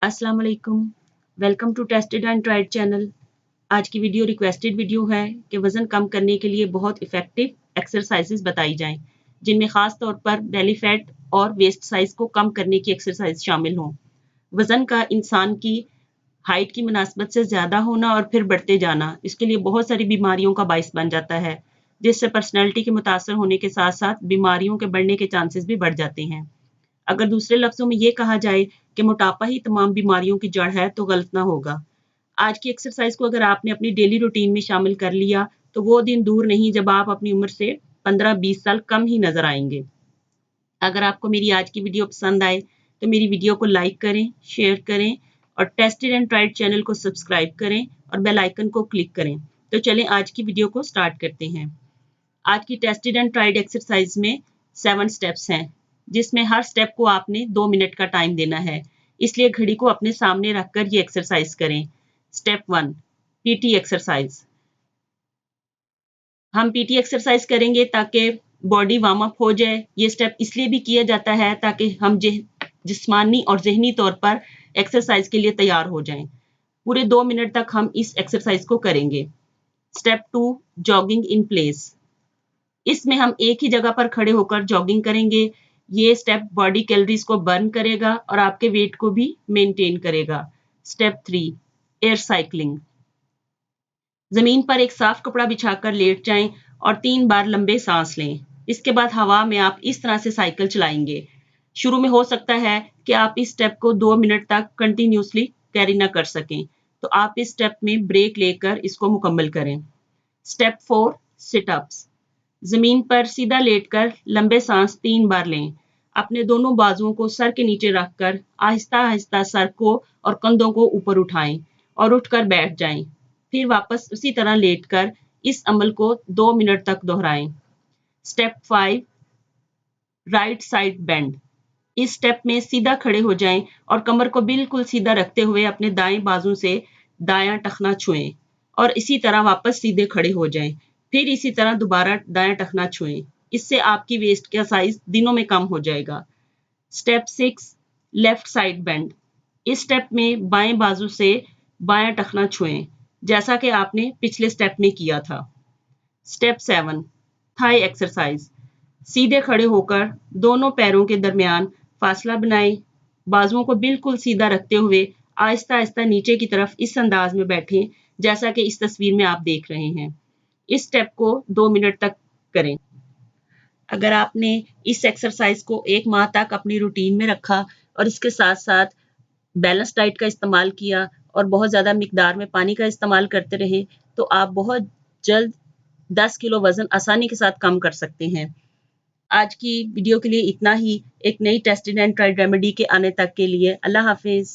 अस्सलाम वालेकुम, welcome to tested and tried channel. आज की वीडियो रिक्वेस्टेड वीडियो है कि वज़न कम करने के लिए बहुत इफ़ेक्टिव एक्सरसाइजेज बताई जाएं, जिनमें ख़ास तौर पर बेली फैट और वेस्ट साइज़ को कम करने की एक्सरसाइज शामिल हों। वज़न का इंसान की हाइट की मुनासबत से ज़्यादा होना और फिर बढ़ते जाना इसके लिए बहुत सारी बीमारियों का बाइस बन जाता है, जिससे पर्सनैलिटी के मुतासर होने के साथ साथ बीमारियों के बढ़ने के चांसेस भी बढ़ जाते हैं। अगर दूसरे लफ्ज़ों में ये कहा जाए कि मोटापा ही तमाम बीमारियों की जड़ है तो गलत ना होगा। आज की एक्सरसाइज को अगर आपने अपनी डेली रूटीन में शामिल कर लिया तो वो दिन दूर नहीं जब आप अपनी उम्र से 15-20 साल कम ही नजर आएंगे। अगर आपको मेरी आज की वीडियो पसंद आए तो मेरी वीडियो को लाइक करें, शेयर करें और टेस्टेड एंड ट्राइड चैनल को सब्सक्राइब करें और बेल आइकन को क्लिक करें। तो चलें आज की वीडियो को स्टार्ट करते हैं। आज की टेस्टेड एंड ट्राइड एक्सरसाइज में 7 स्टेप्स हैं, जिसमें हर स्टेप को आपने 2 मिनट का टाइम देना है, इसलिए घड़ी को अपने सामने रखकर ये एक्सरसाइज करें। Step 1, PT exercise. हम पीटी एक्सरसाइज करेंगे ताकि बॉडी वार्म अप हो जाए। ये स्टेप इसलिए भी किया जाता है ताकि हम जिस्मानी और जहनी तौर पर एक्सरसाइज के लिए तैयार हो जाएं। पूरे 2 मिनट तक हम इस एक्सरसाइज को करेंगे। Step 2, jogging in place. इसमें हम एक ही जगह पर खड़े होकर जॉगिंग करेंगे। ये स्टेप बॉडी कैलोरीज को बर्न करेगा और आपके वेट को भी मेंटेन करेगा। Step 3, air cycling. जमीन पर एक साफ कपड़ा बिछाकर लेट जाएं और 3 बार लंबे सांस लें। इसके बाद हवा में आप इस तरह से साइकिल चलाएंगे। शुरू में हो सकता है कि आप इस स्टेप को 2 मिनट तक कंटिन्यूसली कैरी ना कर सकें, तो आप इस स्टेप में ब्रेक लेकर इसको मुकम्मल करें। Step 4, sit ups. जमीन पर सीधा लेटकर लंबे सांस 3 बार लें। अपने दोनों बाजुओं को सर के नीचे रखकर आहिस्ता आहिस्ता सर को और कंधों को ऊपर उठाएं और उठकर बैठ जाएं। फिर वापस उसी तरह लेटकर इस अमल को 2 मिनट तक दोहराएं। Step 5, right side bend. इस स्टेप में सीधा खड़े हो जाएं और कमर को बिल्कुल सीधा रखते हुए अपने दाएं बाजू से दायां टखना छुएं और इसी तरह वापस सीधे खड़े हो जाएं। फिर इसी तरह दोबारा दायां टखना छुएं। इससे आपकी वेस्ट का साइज दिनों में कम हो जाएगा। Step 6, left side bend. इस स्टेप में बाएं बाजू से बायां टखना छुएं, जैसा कि आपने पिछले स्टेप में किया था। Step 7, thigh exercise. सीधे खड़े होकर दोनों पैरों के दरमियान फासला बनाएं। बाजुओं को बिल्कुल सीधा रखते हुए आहिस्ता आहिस्ता नीचे की तरफ इस अंदाज में बैठें, जैसा कि इस तस्वीर में आप देख रहे हैं। इस स्टेप को 2 मिनट तक करें। अगर आपने इस एक्सरसाइज को 1 माह तक अपनी रूटीन में रखा और इसके साथ साथ बैलेंस डाइट का इस्तेमाल किया और बहुत ज़्यादा मिकदार में पानी का इस्तेमाल करते रहे, तो आप बहुत जल्द 10 किलो वज़न आसानी के साथ कम कर सकते हैं। आज की वीडियो के लिए इतना ही। एक नई टेस्टेड एंड ट्राइड रेमेडी के आने तक के लिए अल्लाह हाफिज़।